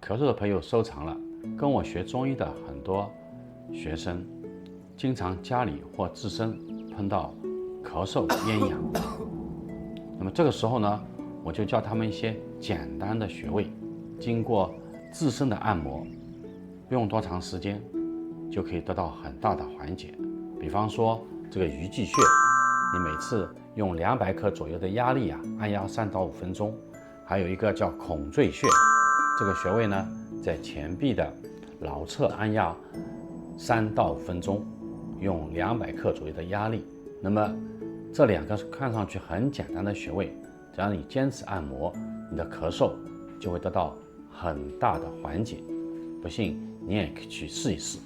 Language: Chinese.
咳嗽的朋友收藏了，跟我学中医的很多学生，经常家里或自身碰到咳嗽、咽痒，那么这个时候呢，我就教他们一些简单的穴位，经过自身的按摩，不用多长时间，就可以得到很大的缓解。比方说这个鱼际穴，你每次用200克左右的压力按压3到5分钟。还有一个叫孔最穴，这个穴位呢，在前臂的桡侧按压3到5分钟，用200克左右的压力。那么这2个看上去很简单的穴位，只要你坚持按摩，你的咳嗽就会得到很大的缓解。不信你也可以去试一试。